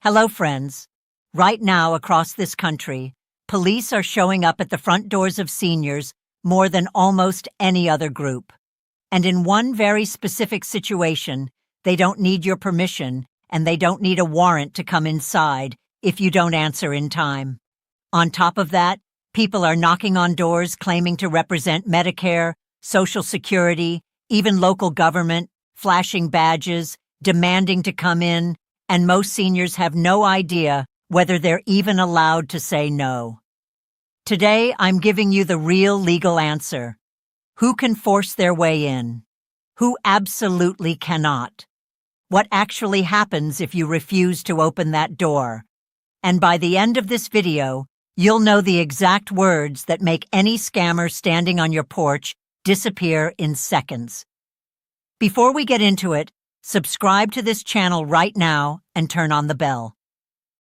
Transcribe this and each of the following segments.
Hello, friends. Right now, across this country, police are showing up at the front doors of seniors more than almost any other group. And in one very specific situation, they don't need your permission and they don't need a warrant to come inside if you don't answer in time. On top of that, people are knocking on doors claiming to represent Medicare, Social Security, even local government, flashing badges, demanding to come in, and most seniors have no idea whether they're even allowed to say no. Today, I'm giving you the real legal answer. Who can force their way in? Who absolutely cannot? What actually happens if you refuse to open that door? And by the end of this video, you'll know the exact words that make any scammer standing on your porch disappear in seconds. Before we get into it, subscribe to this channel right now and turn on the bell.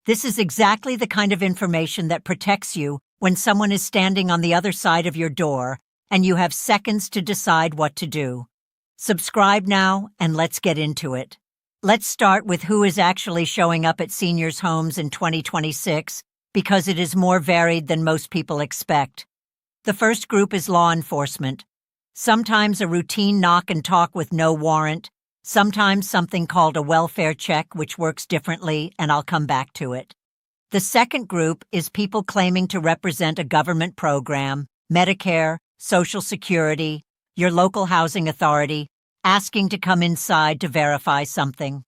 This is exactly the kind of information that protects you when someone is standing on the other side of your door and you have seconds to decide what to do. Subscribe now and let's get into it. Let's start with who is actually showing up at seniors' homes in 2026 because it is more varied than most people expect. The first group is law enforcement. Sometimes a routine knock and talk with no warrant, sometimes something called a welfare check, which works differently, and I'll come back to it. The second group is people claiming to represent a government program, Medicare, Social Security, your local housing authority, asking to come inside to verify something.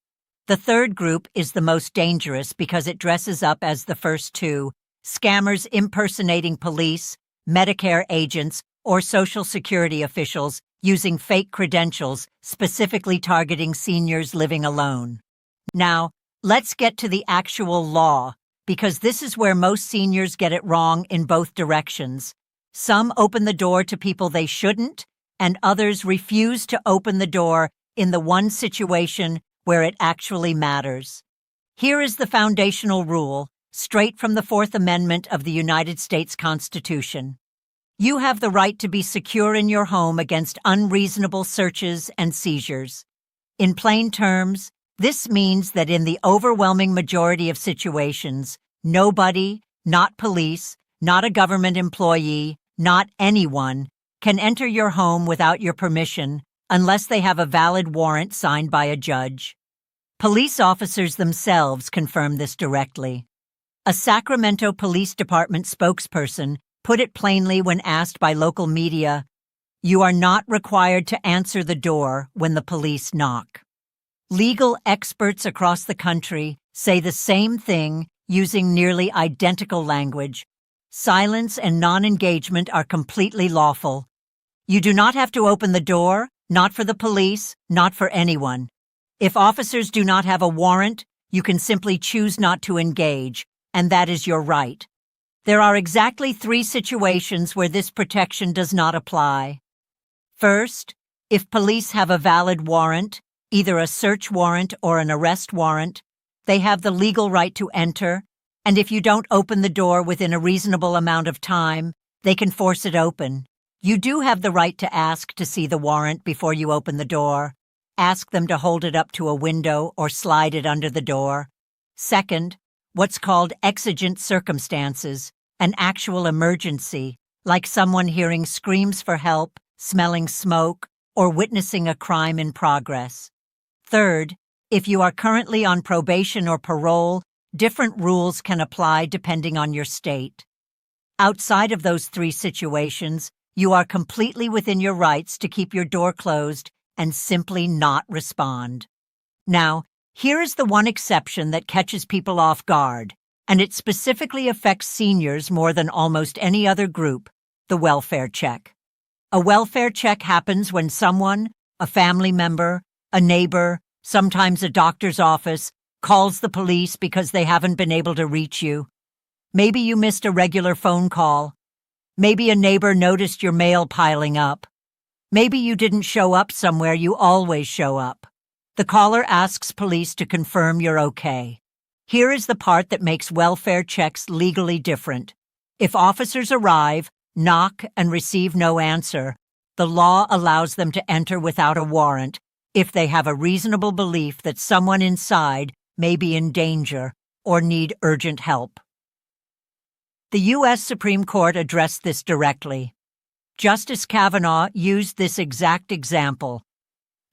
The third group is the most dangerous because it dresses up as the first two, scammers impersonating police, Medicare agents, or Social Security officials using fake credentials, specifically targeting seniors living alone. Now, let's get to the actual law, because this is where most seniors get it wrong in both directions. Some open the door to people they shouldn't, and others refuse to open the door in the one situation where it actually matters. Here is the foundational rule, straight from the Fourth Amendment of the United States Constitution. You have the right to be secure in your home against unreasonable searches and seizures. In plain terms, this means that in the overwhelming majority of situations, nobody, not police, not a government employee, not anyone, can enter your home without your permission unless they have a valid warrant signed by a judge. Police officers themselves confirm this directly. A Sacramento Police Department spokesperson put it plainly when asked by local media, "You are not required to answer the door when the police knock." Legal experts across the country say the same thing using nearly identical language. Silence and non-engagement are completely lawful. You do not have to open the door, not for the police, not for anyone. If officers do not have a warrant, you can simply choose not to engage, and that is your right. There are exactly 3 situations where this protection does not apply. First, if police have a valid warrant, either a search warrant or an arrest warrant, they have the legal right to enter, and if you don't open the door within a reasonable amount of time, they can force it open. You do have the right to ask to see the warrant before you open the door. Ask them to hold it up to a window or slide it under the door. Second, what's called exigent circumstances, an actual emergency, like someone hearing screams for help, smelling smoke, or witnessing a crime in progress. Third, if you are currently on probation or parole, different rules can apply depending on your state. Outside of those 3 situations, you are completely within your rights to keep your door closed and simply not respond. Now, here is the one exception that catches people off guard, and it specifically affects seniors more than almost any other group, the welfare check. A welfare check happens when someone, a family member, a neighbor, sometimes a doctor's office, calls the police because they haven't been able to reach you. Maybe you missed a regular phone call. Maybe a neighbor noticed your mail piling up. Maybe you didn't show up somewhere you always show up. The caller asks police to confirm you're okay. Here is the part that makes welfare checks legally different. If officers arrive, knock, and receive no answer, the law allows them to enter without a warrant if they have a reasonable belief that someone inside may be in danger or need urgent help. The U.S. Supreme Court addressed this directly. Justice Kavanaugh used this exact example.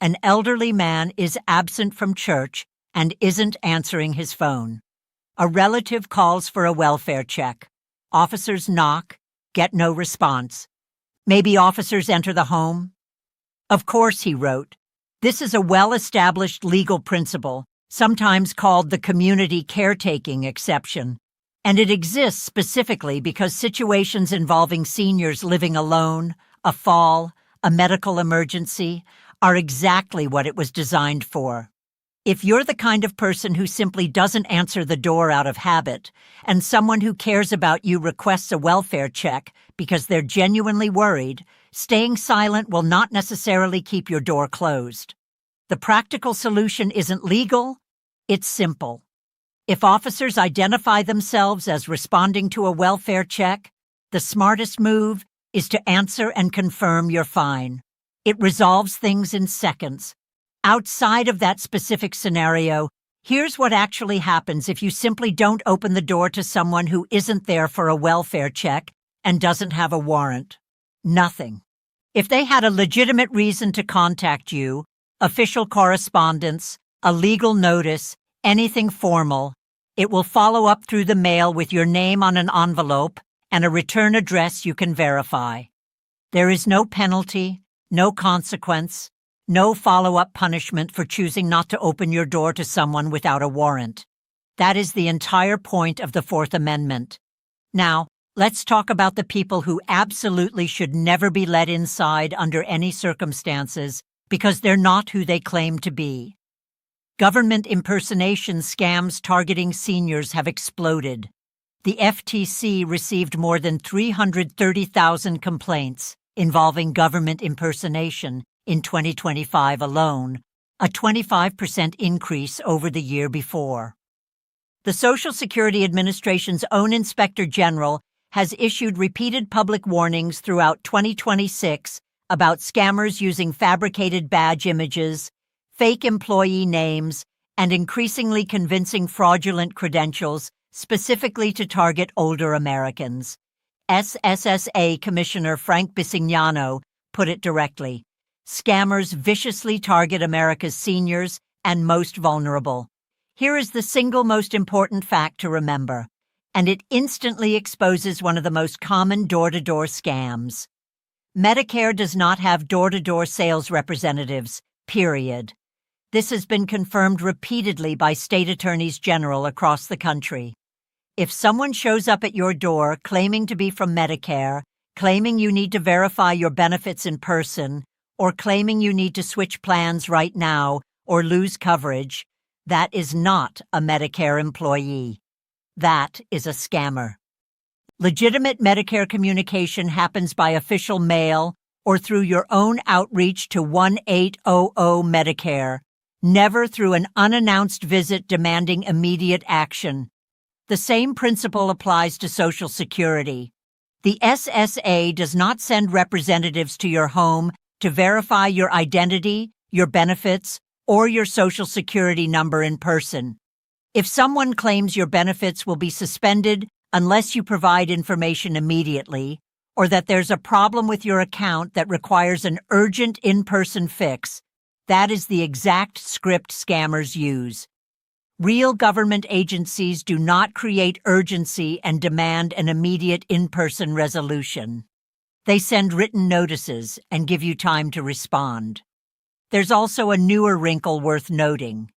An elderly man is absent from church and isn't answering his phone. A relative calls for a welfare check. Officers knock, get no response. Maybe officers enter the home? Of course, he wrote. This is a well-established legal principle, sometimes called the community caretaking exception, and it exists specifically because situations involving seniors living alone, a fall, a medical emergency, are exactly what it was designed for. If you're the kind of person who simply doesn't answer the door out of habit, and someone who cares about you requests a welfare check because they're genuinely worried, staying silent will not necessarily keep your door closed. The practical solution isn't legal, it's simple. If officers identify themselves as responding to a welfare check, the smartest move is to answer and confirm you're fine. It resolves things in seconds. Outside of that specific scenario, here's what actually happens if you simply don't open the door to someone who isn't there for a welfare check and doesn't have a warrant. Nothing. If they had a legitimate reason to contact you, official correspondence, a legal notice, anything formal, it will follow up through the mail with your name on an envelope and a return address you can verify. There is no penalty, no consequence, no follow-up punishment for choosing not to open your door to someone without a warrant. That is the entire point of the Fourth Amendment. Now, let's talk about the people who absolutely should never be let inside under any circumstances because they're not who they claim to be. Government impersonation scams targeting seniors have exploded. The FTC received more than 330,000 complaints involving government impersonation in 2025 alone, a 25% increase over the year before. The Social Security Administration's own Inspector General has issued repeated public warnings throughout 2026 about scammers using fabricated badge images, fake employee names, and increasingly convincing fraudulent credentials specifically to target older Americans. SSSA Commissioner Frank Bisignano put it directly. Scammers viciously target America's seniors and most vulnerable. Here is the single most important fact to remember, and it instantly exposes one of the most common door-to-door scams. Medicare does not have door-to-door sales representatives, period. This has been confirmed repeatedly by state attorneys general across the country. If someone shows up at your door claiming to be from Medicare, claiming you need to verify your benefits in person, or claiming you need to switch plans right now or lose coverage, that is not a Medicare employee. That is a scammer. Legitimate Medicare communication happens by official mail or through your own outreach to 1-800-Medicare, never through an unannounced visit demanding immediate action. The same principle applies to Social Security. The SSA does not send representatives to your home to verify your identity, your benefits, or your Social Security number in person. If someone claims your benefits will be suspended unless you provide information immediately, or that there's a problem with your account that requires an urgent in-person fix, that is the exact script scammers use. Real government agencies do not create urgency and demand an immediate in-person resolution. They send written notices and give you time to respond. There's also a newer wrinkle worth noting.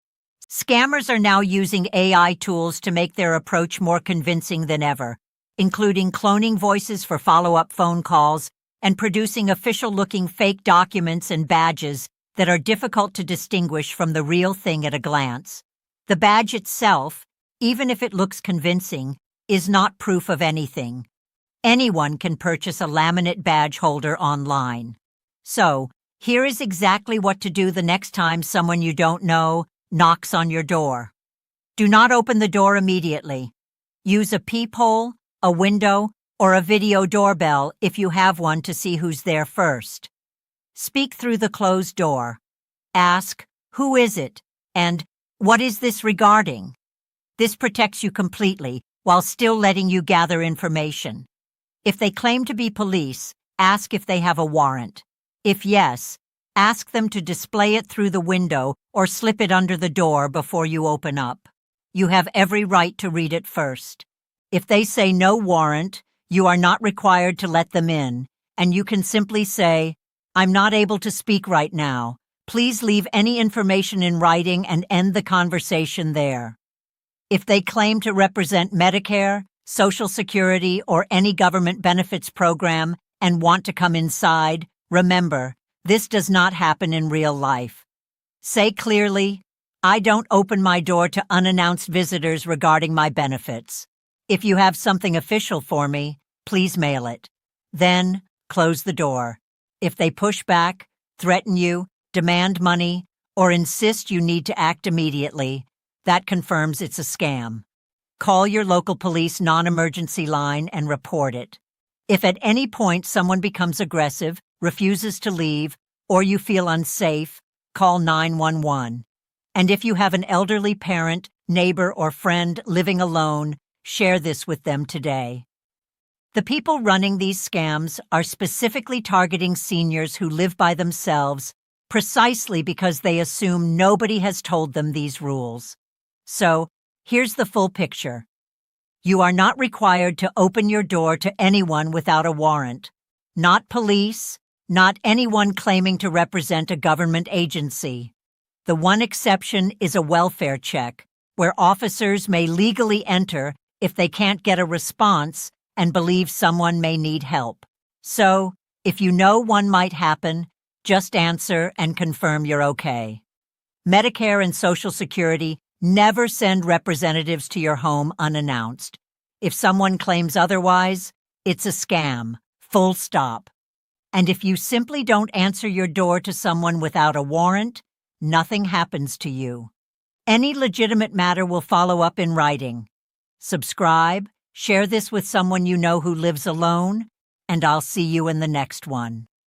Scammers are now using AI tools to make their approach more convincing than ever, including cloning voices for follow-up phone calls and producing official-looking fake documents and badges that are difficult to distinguish from the real thing at a glance. The badge itself, even if it looks convincing, is not proof of anything. Anyone can purchase a laminate badge holder online. So, here is exactly what to do the next time someone you don't know knocks on your door. Do not open the door immediately. Use a peephole, a window, or a video doorbell if you have one to see who's there first. Speak through the closed door. Ask, "Who is it?" and "What is this regarding?" This protects you completely while still letting you gather information. If they claim to be police, ask if they have a warrant. If yes, ask them to display it through the window or slip it under the door before you open up. You have every right to read it first. If they say no warrant, you are not required to let them in, and you can simply say, "I'm not able to speak right now. Please leave any information in writing and end the conversation there." If they claim to represent Medicare, Social Security, or any government benefits program and want to come inside, remember, this does not happen in real life. Say clearly, "I don't open my door to unannounced visitors regarding my benefits. If you have something official for me, please mail it." Then, close the door. If they push back, threaten you, demand money, or insist you need to act immediately, that confirms it's a scam. Call your local police non-emergency line and report it. If at any point someone becomes aggressive, refuses to leave, or you feel unsafe, call 911. And if you have an elderly parent, neighbor, or friend living alone, share this with them today. The people running these scams are specifically targeting seniors who live by themselves precisely because they assume nobody has told them these rules. So, here's the full picture. You are not required to open your door to anyone without a warrant. Not police, not anyone claiming to represent a government agency. The one exception is a welfare check, where officers may legally enter if they can't get a response and believe someone may need help. So, if you know one might happen, just answer and confirm you're okay. Medicare and Social Security never send representatives to your home unannounced. If someone claims otherwise, it's a scam, full stop. And if you simply don't answer your door to someone without a warrant, nothing happens to you. Any legitimate matter will follow up in writing. Subscribe, share this with someone you know who lives alone, and I'll see you in the next one.